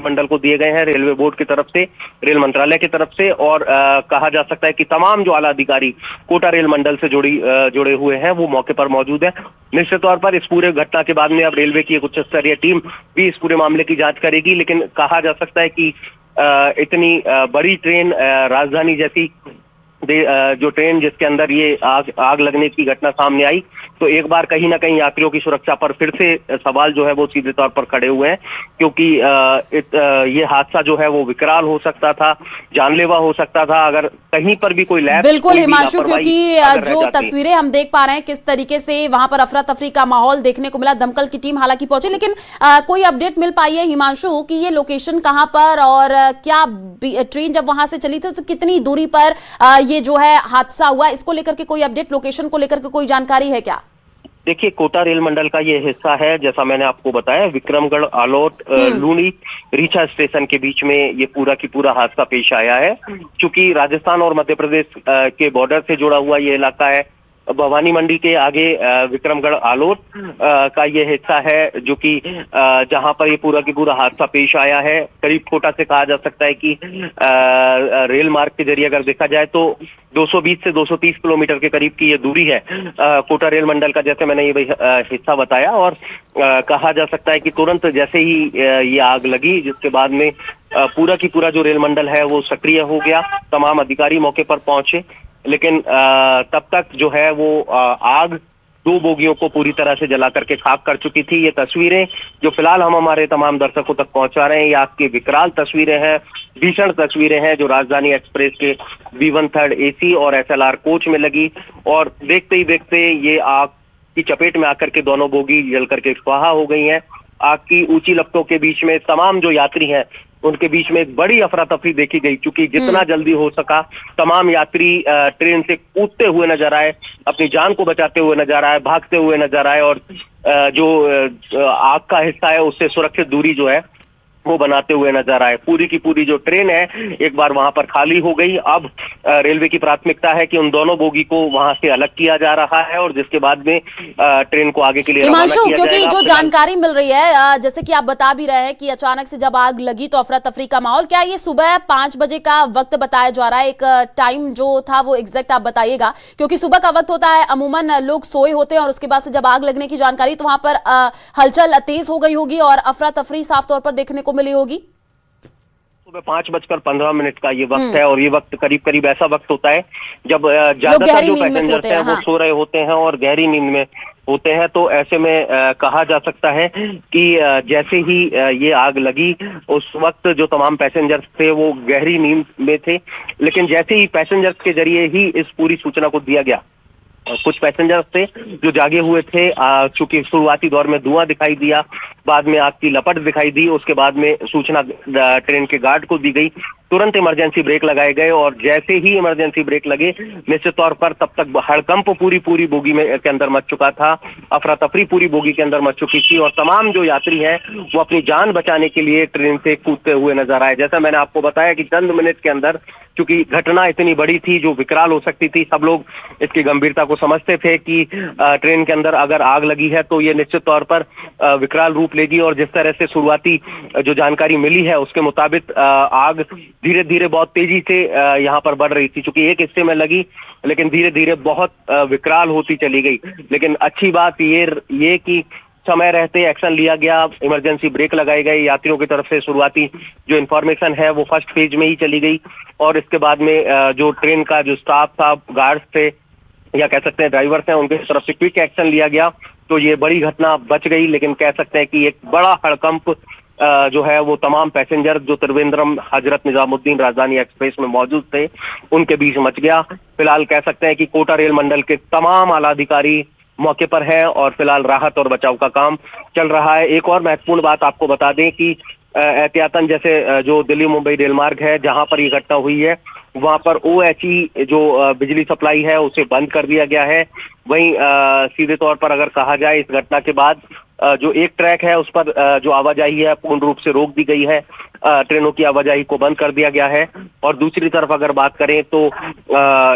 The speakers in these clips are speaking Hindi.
मंडल को दिए गए हैं रेलवे बोर्ड की तरफ से, रेल मंत्रालय की तरफ से। और कहा जा सकता है कि तमाम जो आला अधिकारी कोटा रेल मंडल से जुड़े हुए हैं वो मौके पर मौजूद है। निश्चित तौर पर इस पूरे घटना के बाद में अब रेलवे की एक उच्च स्तरीय टीम भी इस पूरे मामले की जांच करेगी, लेकिन कहा जा सकता है कि इतनी बड़ी ट्रेन, राजधानी जैसी जो ट्रेन जिसके अंदर ये आग लगने की घटना सामने आई, तो एक बार कहीं ना कहीं यात्रियों की सुरक्षा पर फिर से सवाल जो है वो सीधे तौर पर खड़े हुए हैं, क्योंकि ये हादसा जो है वो विकराल हो सकता था, जानलेवा हो सकता था अगर कहीं पर भी कोई लैप्स। बिल्कुल हिमांशु, क्योंकि जो तस्वीरें हम देख पा रहे हैं किस तरीके से वहां पर अफरा तफरी का माहौल देखने को मिला। दमकल की टीम हालांकि पहुंची, लेकिन कोई अपडेट मिल पाई है हिमांशु कि ये लोकेशन कहां पर, और क्या ट्रेन जब वहां से चली थी तो कितनी दूरी पर ये जो है हादसा हुआ, इसको लेकर के कोई अपडेट, लोकेशन को लेकर के कोई जानकारी है क्या? देखिए, कोटा रेल मंडल का ये हिस्सा है, जैसा मैंने आपको बताया, विक्रमगढ़ आलोट लूनी रीछा स्टेशन के बीच में ये पूरा की पूरा हादसा पेश आया है। क्योंकि राजस्थान और मध्य प्रदेश के बॉर्डर से जुड़ा हुआ ये इलाका है। भवानी मंडी के आगे विक्रमगढ़ आलोट का ये हिस्सा है जो कि जहां पर ये पूरा की पूरा हादसा पेश आया है। करीब कोटा से कहा जा सकता है कि रेल मार्ग के जरिए अगर देखा जाए तो 220 से 230 किलोमीटर के करीब की ये दूरी है कोटा रेल मंडल का, जैसे मैंने ये हिस्सा बताया। और कहा जा सकता है कि तुरंत जैसे ही ये आग लगी, जिसके बाद में पूरा की पूरा जो रेल मंडल है वो सक्रिय हो गया, तमाम अधिकारी मौके पर पहुंचे, लेकिन तब तक जो है वो आग 2 बोगियों को पूरी तरह से जला करके खाक कर चुकी थी। ये तस्वीरें जो फिलहाल हम हमारे तमाम दर्शकों तक पहुंचा रहे हैं, ये आग की विकराल तस्वीरें हैं, भीषण तस्वीरें हैं जो राजधानी एक्सप्रेस के V1 3rd AC और SLR कोच में लगी। और देखते ही देखते ये आग की चपेट में आकर के दोनों बोगी जल करके स्वाहा हो गई हैं। आग की ऊंची लपटों के बीच में तमाम जो यात्री हैं उनके बीच में एक बड़ी अफरा तफरी देखी गई, क्योंकि जितना जल्दी हो सका तमाम यात्री ट्रेन से कूदते हुए नजर आए, अपनी जान को बचाते हुए नजर आए, भागते हुए नजर आए, और जो आग का हिस्सा है उससे सुरक्षित दूरी जो है वो बनाते हुए नजर आए। पूरी की पूरी जो ट्रेन है एक बार वहां पर खाली हो गई। अब रेलवे की प्राथमिकता है कि उन दोनों बोगी को वहां से अलग किया जा रहा है और जिसके बाद में ट्रेन को आगे के लिए रवाना किया जाएगा। क्योंकि जो जानकारी मिल रही है, जैसे कि आप बता भी रहे हैं कि अचानक से जब आग लगी तो अफरा तफरी का माहौल, क्या ये सुबह 5 बजे का वक्त बताया जा रहा है? एक टाइम जो था वो एग्जैक्ट आप बताइएगा, क्योंकि सुबह का वक्त होता है, अमूमन लोग सोए होते हैं, और उसके बाद से जब आग लगने की जानकारी तो वहां पर हलचल तेज हो गई होगी और अफरा तफरी साफ तौर पर देखने को मिली होगी। सुबह 5:15 का ये वक्त है, और ये वक्त करीब करीब ऐसा वक्त होता है जब ज्यादातर जो पैसेंजर्स हैं वो सो रहे होते हैं और गहरी नींद में होते हैं। तो ऐसे में कहा जा सकता है कि जैसे ही ये आग लगी उस वक्त जो तमाम पैसेंजर्स थे वो गहरी नींद में थे, लेकिन जैसे ही पैसेंजर्स के जरिए ही इस पूरी सूचना को दिया गया, कुछ पैसेंजर्स थे जो जागे हुए थे, चूंकि शुरुआती दौर में धुआं दिखाई दिया, बाद में आग की लपट दिखाई दी, उसके बाद में सूचना ट्रेन के गार्ड को दी गई, तुरंत इमरजेंसी ब्रेक लगाए गए, और जैसे ही इमरजेंसी ब्रेक लगे निश्चित तौर पर तब तक हड़कंप पूरी बोगी में के अंदर मच चुका था, अफरा तफरी पूरी बोगी के अंदर मच चुकी थी, और तमाम जो यात्री हैं वो अपनी जान बचाने के लिए ट्रेन से कूदते हुए नजर आए। जैसा मैंने आपको बताया कि चंद मिनट के अंदर, क्योंकि घटना इतनी बड़ी थी जो विकराल हो सकती थी, सब लोग इसकी गंभीरता को समझते थे कि ट्रेन के अंदर अगर आग लगी है तो ये निश्चित तौर पर विकराल रूप लेगी। और जिस तरह से शुरुआती जो जानकारी मिली है उसके मुताबिक आग धीरे धीरे बहुत तेजी से यहाँ पर बढ़ रही थी, क्योंकि एक हिस्से में लगी लेकिन धीरे धीरे बहुत विकराल होती चली गई। लेकिन अच्छी बात ये कि समय रहते एक्शन लिया गया, इमरजेंसी ब्रेक लगाए गए, यात्रियों की तरफ से शुरुआती जो इन्फॉर्मेशन है वो फर्स्ट फेज में ही चली गई, और इसके बाद में जो ट्रेन का जो स्टाफ था, गार्ड्स थे या कह सकते हैं ड्राइवर्स हैं, उनकी तरफ से क्विक एक्शन लिया गया, तो ये बड़ी घटना बच गई। लेकिन कह सकते हैं कि एक बड़ा हड़कंप जो है वो तमाम पैसेंजर जो त्रिवेंद्रम हजरत निजामुद्दीन राजधानी एक्सप्रेस में मौजूद थे उनके बीच मच गया। फिलहाल कह सकते हैं कि कोटा रेल मंडल के तमाम आला अधिकारी मौके पर है और फिलहाल राहत और बचाव का काम चल रहा है। एक और महत्वपूर्ण बात आपको बता दें कि एहतियातन जैसे जो दिल्ली मुंबई रेल मार्ग है जहां पर ये घटना हुई है वहां पर OHE जो बिजली सप्लाई है उसे बंद कर दिया गया है। वहीं सीधे तौर पर अगर कहा जाए इस घटना के बाद जो एक ट्रैक है उस पर जो आवाजाही है पूर्ण रूप से रोक दी गई है। ट्रेनों की आवाजाही को बंद कर दिया गया है। और दूसरी तरफ अगर बात करें तो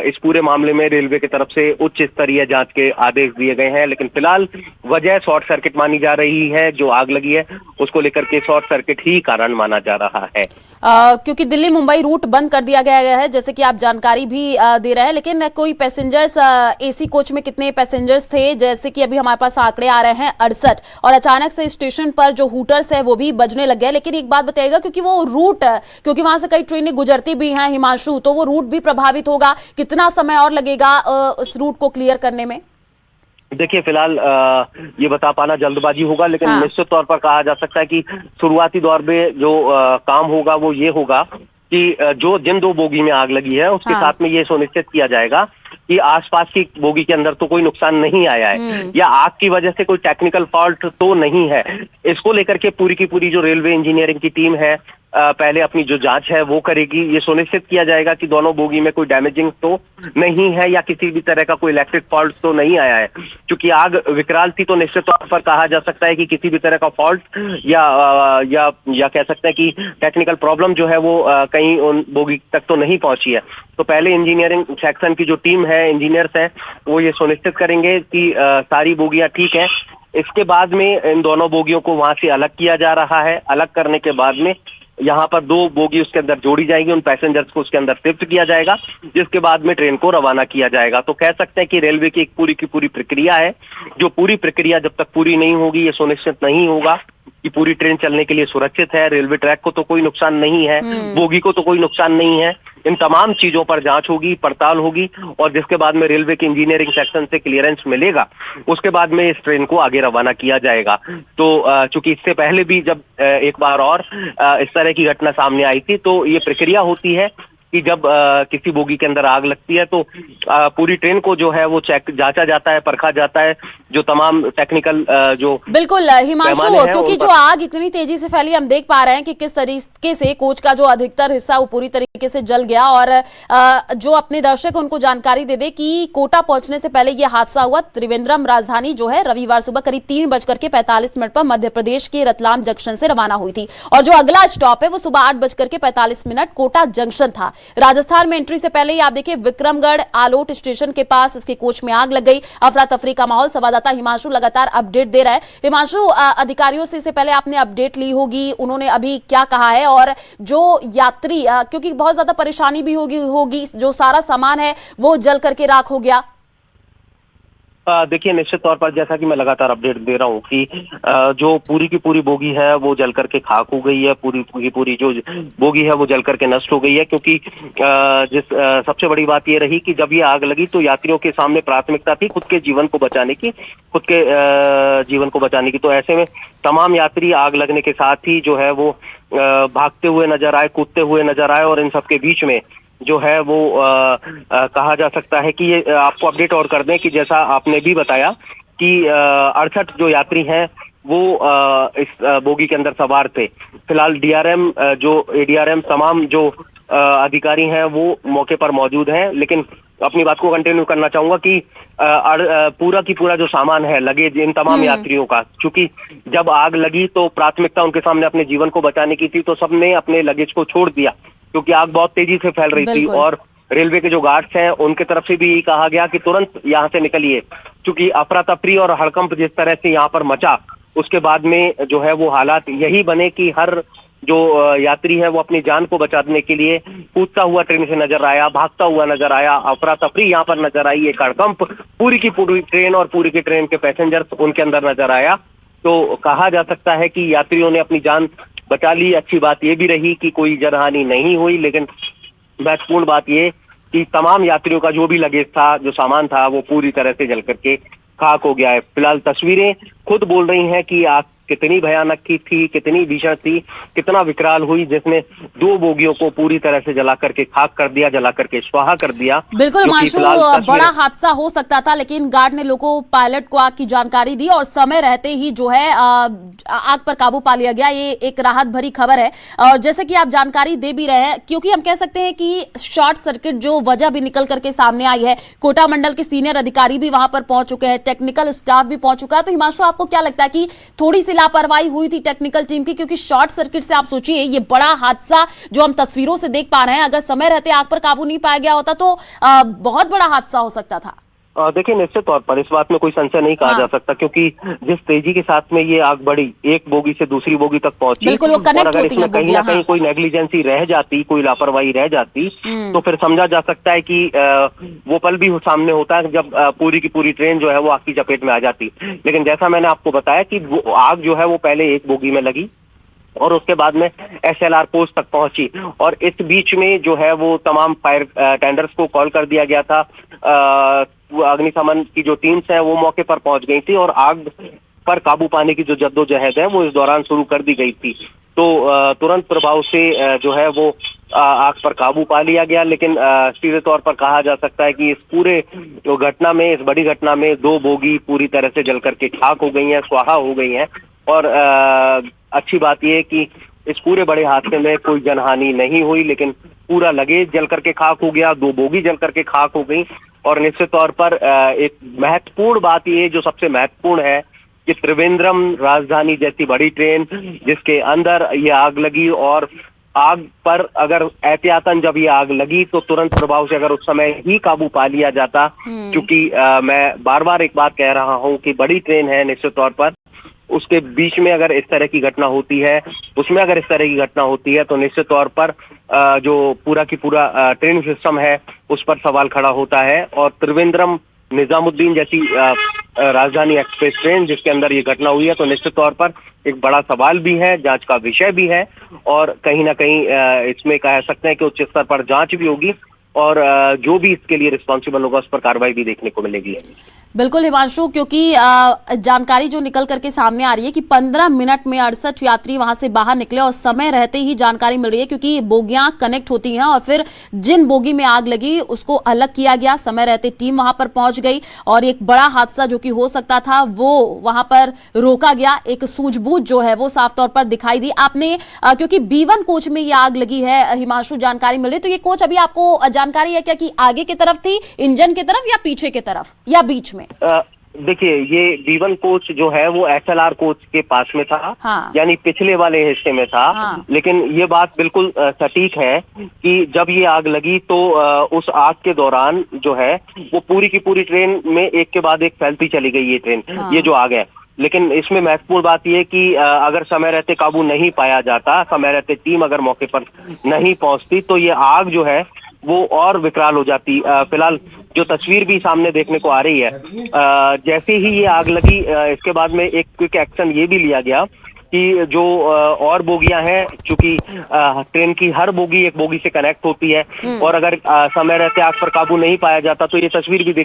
इस पूरे मामले में रेलवे की तरफ से उच्च स्तरीय जांच के आदेश दिए गए हैं, लेकिन फिलहाल वजह शॉर्ट सर्किट मानी जा रही है। जो आग लगी है उसको लेकर के शॉर्ट सर्किट ही कारण माना जा रहा है। क्योंकि दिल्ली मुंबई रूट बंद कर दिया गया है, जैसे कि आप जानकारी भी दे रहे हैं, लेकिन कोई पैसेंजर्स एसी कोच में कितने पैसेंजर्स थे? जैसे कि अभी हमारे पास आंकड़े आ रहे हैं 68, और अचानक से स्टेशन पर जो हूटर्स है वो भी बजने लग गए। लेकिन एक बात बताइएगा, क्योंकि वो रूट, क्योंकि वहां से कई ट्रेनें गुजरती भी हैं हिमांशु, तो वो रूट भी प्रभावित होगा। कितना समय और लगेगा उस रूट को क्लियर करने में? देखिए, फिलहाल ये बता पाना जल्दबाजी होगा, लेकिन हाँ। निश्चित तौर पर कहा जा सकता है कि शुरुआती दौर में जो काम होगा वो ये होगा कि जो जिन 2 बोगी में आग लगी है उसके हाँ। साथ में ये सुनिश्चित किया जाएगा कि आसपास की बोगी के अंदर तो कोई नुकसान नहीं आया है या आग की वजह से कोई टेक्निकल फॉल्ट तो नहीं है। इसको लेकर के पूरी की पूरी जो रेलवे इंजीनियरिंग की टीम है पहले अपनी जो जांच है वो करेगी। ये सुनिश्चित किया जाएगा कि दोनों बोगी में कोई डैमेजिंग तो नहीं है या किसी भी तरह का कोई इलेक्ट्रिक फॉल्ट तो नहीं आया है। क्योंकि आग विकराल थी तो निश्चित तौर पर कहा जा सकता है कि किसी भी तरह का फॉल्ट या कह सकते हैं कि टेक्निकल प्रॉब्लम जो है वो कहीं उन बोगी तक तो नहीं पहुंची है। तो पहले इंजीनियरिंग सेक्शन की जो टीम है, इंजीनियर्स हैं, वो ये सुनिश्चित करेंगे कि सारी बोगियां ठीक हैं। इसके बाद में इन दोनों बोगियों को वहां से अलग किया जा रहा है। अलग करने के बाद में यहाँ पर 2 बोगी उसके अंदर जोड़ी जाएगी, उन पैसेंजर्स को उसके अंदर शिफ्ट किया जाएगा, जिसके बाद में ट्रेन को रवाना किया जाएगा। तो कह सकते हैं कि रेलवे की एक पूरी की पूरी प्रक्रिया है। जो पूरी प्रक्रिया जब तक पूरी नहीं होगी, ये सुनिश्चित नहीं होगा कि पूरी ट्रेन चलने के लिए सुरक्षित है, रेलवे ट्रैक को तो कोई नुकसान नहीं है, बोगी को तो कोई नुकसान नहीं है। इन तमाम चीजों पर जांच होगी, पड़ताल होगी, और जिसके बाद में रेलवे के इंजीनियरिंग सेक्शन से क्लियरेंस मिलेगा, उसके बाद में इस ट्रेन को आगे रवाना किया जाएगा। तो चूंकि इससे पहले भी जब एक बार और इस तरह की घटना सामने आई थी, तो ये प्रक्रिया होती है कि जब किसी बोगी के अंदर आग लगती है तो पूरी ट्रेन को जो है वो जांचा जाता है, परखा जाता है, जो तमाम टेक्निकल जो बिल्कुल हिमांशु, क्योंकि जो आग इतनी तेजी से फैली, हम देख पा रहे हैं कि किस तरीके से कोच का जो अधिकतर हिस्सा वो पूरी तरीके से जल गया। और जो अपने दर्शक उनको जानकारी दे दे कि कोटा पहुंचने से पहले ये हादसा हुआ। त्रिवेंद्रम राजधानी जो है रविवार सुबह करीब 3:45 पर मध्य प्रदेश के रतलाम जंक्शन से रवाना हुई थी, और जो अगला स्टॉप है वो सुबह 8:45 कोटा जंक्शन था। राजस्थान में एंट्री से पहले ही आप देखिए विक्रमगढ़ आलोट स्टेशन के पास इसके कोच में आग लग गई। अफरा तफरी का माहौल। संवाददाता हिमांशु लगातार अपडेट दे रहा है। हिमांशु, अधिकारियों से इससे पहले आपने अपडेट ली होगी, उन्होंने अभी क्या कहा है? और जो यात्री, क्योंकि बहुत ज्यादा परेशानी भी होगी, जो सारा सामान है वो जल करके राख हो गया। देखिए, निश्चित तौर पर जैसा कि मैं लगातार अपडेट दे रहा हूँ कि जो पूरी की पूरी बोगी है वो जल करके खाक हो गई है। पूरी की पूरी जो बोगी है वो जल करके नष्ट हो गई है। क्योंकि सबसे बड़ी बात ये रही कि जब ये आग लगी तो यात्रियों के सामने प्राथमिकता थी खुद के जीवन को बचाने की, तो ऐसे में तमाम यात्री आग लगने के साथ ही जो है वो भागते हुए नजर आए, कूदते हुए नजर आए। और इन सबके बीच में जो है वो कहा जा सकता है कि ये आपको अपडेट और कर दें कि जैसा आपने भी बताया कि 68 जो यात्री हैं वो इस बोगी के अंदर सवार थे। फिलहाल डीआरएम, जो एडीआरएम, तमाम जो अधिकारी हैं वो मौके पर मौजूद हैं। लेकिन अपनी बात को कंटिन्यू करना चाहूंगा कि पूरा की पूरा जो सामान है, लगेज, इन तमाम यात्रियों का, क्योंकि जब आग लगी तो प्राथमिकता उनके सामने अपने जीवन को बचाने की थी, तो सबने अपने लगेज को छोड़ दिया क्योंकि आग बहुत तेजी से फैल रही थी। और रेलवे के जो गार्ड्स हैं उनके तरफ से भी कहा गया कि तुरंत यहाँ से निकलिए, क्योंकि अफरा तफरी और हड़कंप जिस तरह से यहाँ पर मचा, उसके बाद में जो है वो हालात यही बने कि हर जो यात्री है वो अपनी जान को बचाने के लिए कूदता हुआ ट्रेन से नजर आया, भागता हुआ नजर आया। अफरा तफरी यहाँ पर नजर आई, एक हड़कंप पूरी की पूरी ट्रेन और पूरी की ट्रेन के पैसेंजर्स उनके अंदर नजर आया। तो कहा जा सकता है कि यात्रियों ने अपनी जान बचा ली। अच्छी बात ये भी रही कि कोई जनहानि नहीं हुई, लेकिन महत्वपूर्ण बात ये कि तमाम यात्रियों का जो भी लगेज था, जो सामान था, वो पूरी तरह से जल करके खाक हो गया है। फिलहाल तस्वीरें खुद बोल रही हैं कि आग कितनी भयानक थी, कितनी भीषण थी, कितना विकराल हुई, जिसने 2 बोगियों को पूरी तरह से जला करके खाक कर दिया, जला करके स्वाहा कर दिया। बिल्कुल हिमांशु, बड़ा हादसा हो सकता था, लेकिन गार्ड ने लोगों, पायलट को आग की जानकारी दी और समय रहते ही जो है आग पर काबू पा लिया गया। ये एक राहत भरी खबर है। और जैसे कि आप जानकारी दे भी रहे हैं, क्योंकि हम कह सकते हैं कि शॉर्ट सर्किट जो वजह भी निकल करके सामने आई है, कोटा मंडल के सीनियर अधिकारी भी वहां पर पहुंच चुके हैं, टेक्निकल स्टाफ भी पहुंच चुका है। तो हिमांशु, आपको क्या लगता है कि थोड़ी सी लापरवाही हुई थी टेक्निकल टीम की, क्योंकि शॉर्ट सर्किट से आप सोचिए ये बड़ा हादसा जो हम तस्वीरों से देख पा रहे हैं, अगर समय रहते आग पर काबू नहीं पाया गया होता तो बहुत बड़ा हादसा हो सकता था। देखिए, निश्चित तौर पर इस बात में कोई संशय नहीं कहा जा सकता, क्योंकि जिस तेजी के साथ में ये आग बढ़ी, एक बोगी से दूसरी बोगी तक पहुंची, बिल्कुल वो कनेक्ट और अगर होती इसमें कहीं ना कहीं कोई नेग्लिजेंसी रह जाती, कोई लापरवाही रह जाती, तो फिर समझा जा सकता है कि वो पल भी सामने होता है जब पूरी की पूरी ट्रेन जो है वो आग की चपेट में आ जाती। लेकिन जैसा मैंने आपको बताया कि वो आग जो है वो पहले एक बोगी में लगी और उसके बाद में SLR पोस्ट तक पहुंची, और इस बीच में जो है वो तमाम फायर टेंडर्स को कॉल कर दिया गया था। अग्निशमन की जो टीम्स हैं वो मौके पर पहुंच गई थी और आग पर काबू पाने की जो जद्दोजहद है वो इस दौरान शुरू कर दी गई थी। तो तुरंत प्रभाव से जो है वो आग पर काबू पा लिया गया। लेकिन सीधे तौर पर कहा जा सकता है कि इस पूरे घटना में, इस बड़ी घटना में 2 बोगी पूरी तरह से जल करके खाक हो गई हैं, स्वाहा हो गई हैं। और अच्छी बात यह है कि इस पूरे बड़े हादसे में कोई जनहानि नहीं हुई, लेकिन पूरा लगेज जल करके खाक हो गया, 2 बोगी जल करके खाक हो गई। और निश्चित तौर पर एक महत्वपूर्ण बात ये जो सबसे महत्वपूर्ण है कि त्रिवेंद्रम राजधानी जैसी बड़ी ट्रेन जिसके अंदर ये आग लगी, और आग पर अगर एहतियातन जब ये आग लगी तो तुरंत प्रभाव से अगर उस समय ही काबू पा लिया जाता, क्योंकि मैं बार बार एक बात कह रहा हूं कि बड़ी ट्रेन है, निश्चित तौर पर उसके बीच में अगर इस तरह की घटना होती है, उसमें अगर इस तरह की घटना होती है, तो निश्चित तौर पर जो पूरा की पूरा ट्रेन सिस्टम है उस पर सवाल खड़ा होता है। और त्रिवेंद्रम निजामुद्दीन जैसी राजधानी एक्सप्रेस ट्रेन जिसके अंदर ये घटना हुई है, तो निश्चित तौर पर एक बड़ा सवाल भी है, जांच का विषय भी है, और कहीं ना कहीं इसमें कह सकते हैं कि उच्च स्तर पर जांच भी होगी, और जो भी इसके लिए रिस्पॉन्सिबल होगा उस पर कार्रवाई भी देखने को मिलेगी। बिल्कुल हिमांशु, क्योंकि जानकारी जो निकल करके सामने आ रही है कि 15 मिनट में 68 यात्री वहां से बाहर निकले, और समय रहते ही जानकारी मिल रही है क्योंकि बोगियां कनेक्ट होती हैं और फिर जिन बोगी में आग लगी उसको अलग किया गया, समय रहते टीम वहां पर पहुंच गई और एक बड़ा हादसा जो कि हो सकता था वो वहां पर रोका गया। एक सूझबूझ जो है वो साफ तौर पर दिखाई दी आपने, क्योंकि B1 कोच में ये आग लगी है हिमांशु, जानकारी मिल रही, तो ये कोच अभी आपको जानकारी है क्या कि आगे की तरफ थी, इंजन की तरफ, या पीछे की तरफ, या बीच में? देखिए, ये B1 कोच जो है वो SLR कोच के पास में था, यानी पिछले वाले हिस्से में था। लेकिन ये बात बिल्कुल सटीक है कि जब ये आग लगी तो उस आग के दौरान जो है वो पूरी की पूरी ट्रेन में एक के बाद एक फैलती चली गई ये ट्रेन, ये जो आग है। लेकिन इसमें महत्वपूर्ण बात यह कि अगर समय रहते काबू नहीं पाया जाता, समय रहते टीम अगर मौके पर नहीं पहुंचती, तो ये आग जो है वो और विकराल हो जाती। फिलहाल जो तस्वीर भी सामने देखने को आ रही है, जैसे ही ये आग लगी इसके बाद में एक क्विक एक्शन ये भी लिया गया कि जो और बोगियां हैं, चूंकि ट्रेन की हर बोगी एक बोगी से कनेक्ट होती है, और अगर समय रहते आग पर काबू नहीं पाया जाता तो ये तस्वीर भी देखने